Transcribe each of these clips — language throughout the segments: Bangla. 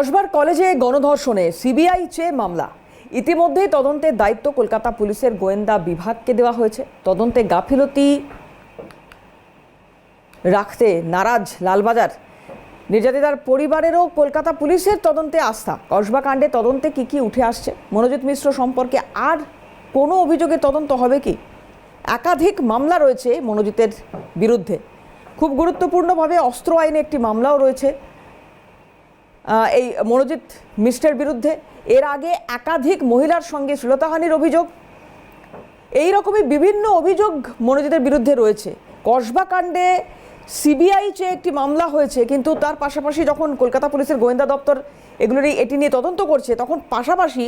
কসবার কলেজে গণধর্ষণে সিবিআই চেয়ে মামলা। ইতিমধ্যেই তদন্তের দায়িত্ব কলকাতা পুলিশের গোয়েন্দা বিভাগকে দেওয়া হয়েছে। তদন্তে গাফিলতি রাখতে নারাজ লালবাজার নির্যাতিতার পরিবারেরও কলকাতা পুলিশের তদন্তে আস্থা। কসবা কাণ্ডে তদন্তে কি উঠে আসছে? মনোজিৎ মিশ্র সম্পর্কে আর কোনো অভিযোগে তদন্ত হবে কি? একাধিক মামলা রয়েছে মনোজিতের বিরুদ্ধে। খুব গুরুত্বপূর্ণভাবে অস্ত্র আইনে একটি মামলাও রয়েছে এই মনোজিৎ মিশ্রের বিরুদ্ধে। এর আগে একাধিক মহিলার সঙ্গে শ্লীলতাহানির অভিযোগ, এই রকমই বিভিন্ন অভিযোগ মনোজিতের বিরুদ্ধে রয়েছে। কসবা কাণ্ডে সিবিআই চেয়ে একটি মামলা হয়েছে, কিন্তু তার পাশাপাশি যখন কলকাতা পুলিশের গোয়েন্দা দপ্তর এটি নিয়ে তদন্ত করছে, তখন পাশাপাশি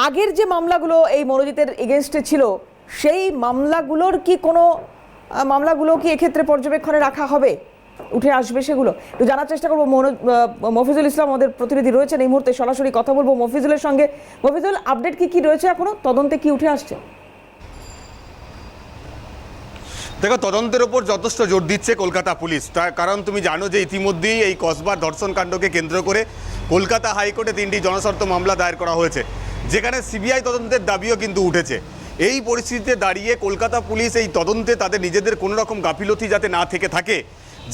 আগের যে মামলাগুলো এই মনোজিতের এগেনস্টে ছিল, সেই মামলাগুলো কি এক্ষেত্রে পর্যবেক্ষণে রাখা হবে? উঠে আসবে সেগুলো একটু জানার চেষ্টা করবো। মফিজুল ইসলাম আমাদের প্রতিনিধি রয়েছেন এই মুহূর্তে, সরাসরি কথা বলবো মফিজুলের সঙ্গে। মফিজুল, আপডেট কি রয়েছে এখনো? তদন্তে কি উঠে আসছে? দেখো, তদন্তের ওপর যথেষ্ট জোর দিচ্ছে কলকাতা পুলিশ। তার কারণ তুমি জানো যে ইতিমধ্যেই এই কসবার ধর্ষণ কাণ্ডকে কেন্দ্র করে কলকাতা হাইকোর্টে 3টি জনস্বার্থ মামলা দায়ের করা হয়েছে, যেখানে সিবিআই তদন্তের দাবিও কিন্তু উঠেছে। এই পরিস্থিতিতে দাঁড়িয়ে কলকাতা পুলিশ এই তদন্তে তাদের নিজেদের কোনো রকম গাফিলতি যাতে না থেকে থাকে,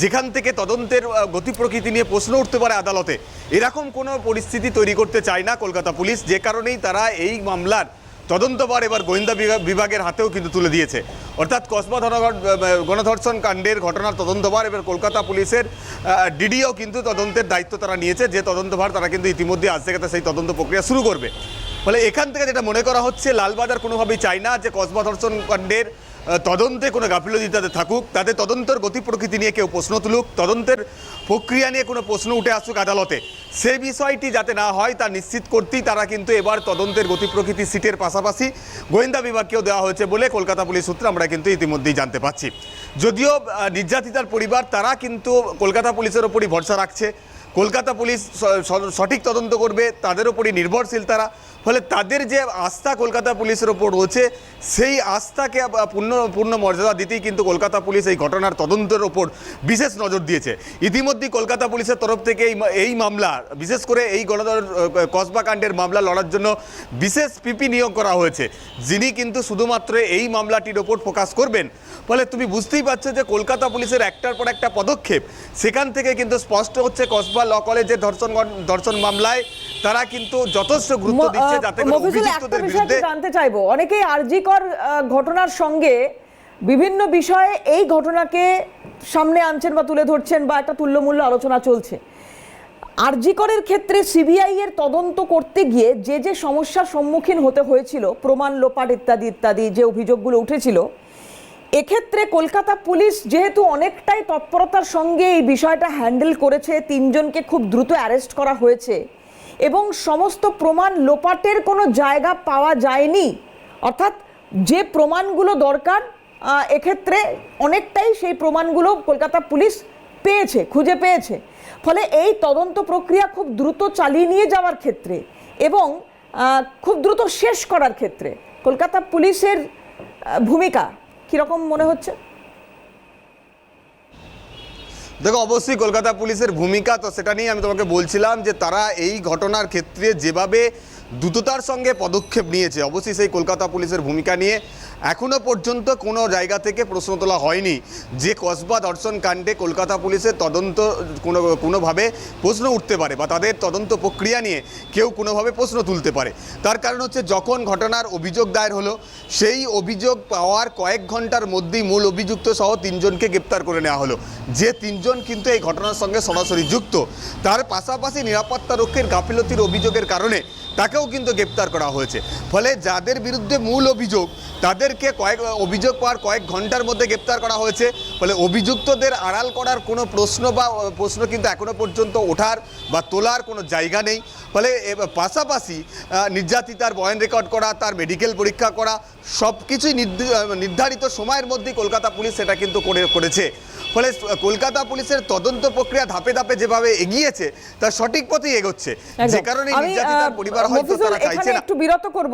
যেখান থেকে তদন্তের গতি প্রকৃতি নিয়ে প্রশ্ন উঠতে পারে আদালতে, এরকম কোনো পরিস্থিতি তৈরি করতে চায় না কলকাতা পুলিশ। যে কারণেই তারা এই মামলার তদন্তভার এবার গোয়েন্দা বিভাগের হাতেও কিন্তু তুলে দিয়েছে। অর্থাৎ কসবা গণধর্ষণ কাণ্ডের ঘটনার তদন্তভার এবার কলকাতা পুলিশের ডিডিও কিন্তু তদন্তের দায়িত্ব তারা নিয়েছে, যে তদন্তভার তারা কিন্তু ইতিমধ্যে আজ থেকে সেই তদন্ত প্রক্রিয়া শুরু করবে। ফলে এখান থেকে যেটা মনে করা হচ্ছে, লালবাজার কোনোভাবেই চায় না যে কসবা ধর্ষণ কাণ্ডের তদন্তে কোনো গাফিলতি তাদের থাকুক, তাদের তদন্তের গতি প্রকৃতি নিয়ে কেউ প্রশ্ন তুলুক, তদন্তের প্রক্রিয়া নিয়ে কোনো প্রশ্ন উঠে আসুক আদালতে, সেই বিষয়টি যাতে না হয় তা নিশ্চিত করতেই তারা কিন্তু এবার তদন্তের গতি প্রকৃতি সিটের পাশাপাশি গোয়েন্দা বিভাগকেও দেওয়া হয়েছে বলে কলকাতা পুলিশ সূত্রে আমরা কিন্তু ইতিমধ্যেই জানতে পারছি। যদিও নির্যাতিতার পরিবার তারা কিন্তু কলকাতা পুলিশের ওপরই ভরসা রাখছে, কলকাতা পুলিশ সঠিক তদন্ত করবে, তাদের ওপরই নির্ভরশীল তারা। ফলে তাদের যে আস্থা কলকাতা পুলিশের ওপর রয়েছে, সেই আস্থাকে পূর্ণ মর্যাদা দিতেই কিন্তু কলকাতা পুলিশ এই ঘটনার তদন্তের ওপর বিশেষ নজর দিয়েছে। ইতিমধ্যেই কলকাতা পুলিশের তরফ থেকে এই মামলা, বিশেষ করে এই কসবা কাণ্ডের মামলা লড়ার জন্য বিশেষ পিপি নিয়োগ করা হয়েছে, যিনি কিন্তু শুধুমাত্র এই মামলাটির ওপর ফোকাস করবেন। ফলে তুমি বুঝতেই পারছো যে কলকাতা পুলিশের একটার পর একটা পদক্ষেপ, সেখান থেকে কিন্তু স্পষ্ট হচ্ছে কসবা ল কলেজের ধর্ষণ মামলায় তারা কিন্তু যথেষ্ট গুরুত্ব দিচ্ছে, যাতে করে অভিযুক্তদের বিরুদ্ধে। জানতে চাইবো, অনেকেই আরজিকর ঘটনার সঙ্গে বিভিন্ন বিষয়ে এই ঘটনাকে সামনে আনছেন বা তুলে ধরছেন, বা একটা তুল্যমূল্য আলোচনা চলছে। আরজিকরের ক্ষেত্রে সিবিআই এর তদন্ত করতে গিয়ে যে সমস্যার সম্মুখীন হতে হয়েছিল, প্রমাণ লোপাট ইত্যাদি যে অভিযোগগুলো উঠেছিল, এক্ষেত্রে কলকাতা পুলিশ যেহেতু অনেকটাই তৎপরতার সঙ্গে এই বিষয়টা হ্যান্ডেল করেছে, 3 জনকে খুব দ্রুত অ্যারেস্ট করা হয়েছে এবং সমস্ত প্রমাণ লোপাটের কোনো জায়গা পাওয়া যায়নি। অর্থাৎ যে প্রমাণগুলো দরকার, এক্ষেত্রে অনেকটাই সেই প্রমাণগুলো কলকাতা পুলিশ খুঁজে পেয়েছে। ফলে এই তদন্ত প্রক্রিয়া খুব দ্রুত চালিয়ে নিয়ে যাওয়ার ক্ষেত্রে এবং খুব দ্রুত শেষ করার ক্ষেত্রে কলকাতা পুলিশের ভূমিকা কিরকম মনে হচ্ছে? দেখো, অবশ্যই কলকাতা পুলিশের ভূমিকা তো সেটা নিয়ে আমি তোমাকে বলছিলাম যে তারা এই ঘটনার ক্ষেত্রে যেভাবে দ্রুততার সঙ্গে পদক্ষেপ নিয়েছে, অবশ্যই সেই কলকাতা পুলিশের ভূমিকা নিয়ে এখনও পর্যন্ত কোনো জায়গা থেকে প্রশ্ন তোলা হয়নি যে কসবা ধর্ষণ কাণ্ডে কলকাতা পুলিশের তদন্ত কোনোভাবে প্রশ্ন উঠতে পারে বা তাদের তদন্ত প্রক্রিয়া নিয়ে কেউ কোনোভাবে প্রশ্ন তুলতে পারে। তার কারণ হচ্ছে, যখন ঘটনার অভিযোগ দায়ের হলো, সেই অভিযোগ পাওয়ার কয়েক ঘন্টার মধ্যেই মূল অভিযুক্ত সহ 3 জনকে গ্রেপ্তার করে নেওয়া হলো, যে 3 জন কিন্তু এই ঘটনার সঙ্গে সরাসরি যুক্ত। তার পাশাপাশি নিরাপত্তা রক্ষীর গাফিলতির অভিযোগের কারণে তাকেও কিন্তু গ্রেপ্তার করা হয়েছে। ফলে যাদের বিরুদ্ধে মূল অভিযোগ, তাদেরকে অভিযোগ পাওয়ার কয়েক ঘন্টার মধ্যে গ্রেপ্তার করা হয়েছে। ফলে অভিযুক্তদের আড়াল করার কোনো প্রশ্ন কিন্তু এখনো পর্যন্ত ওঠার বা তোলার কোনো জায়গা নেই। ফলে পাশাপাশি নির্যাতিতার বয়ান রেকর্ড করা, তার মেডিকেল পরীক্ষা করা, সব কিছুই নির্ধারিত সময়ের মধ্যেই কলকাতা পুলিশ সেটা কিন্তু করেছে। ফলে কলকাতা পুলিশের তদন্ত প্রক্রিয়া ধাপে ধাপে যেভাবে এগিয়েছে, তার সঠিক পথেই এগোচ্ছে, যে কারণে নির্যাতিতার পরিবার হয়তো তারা চাইছে না। একটু বিরত করব।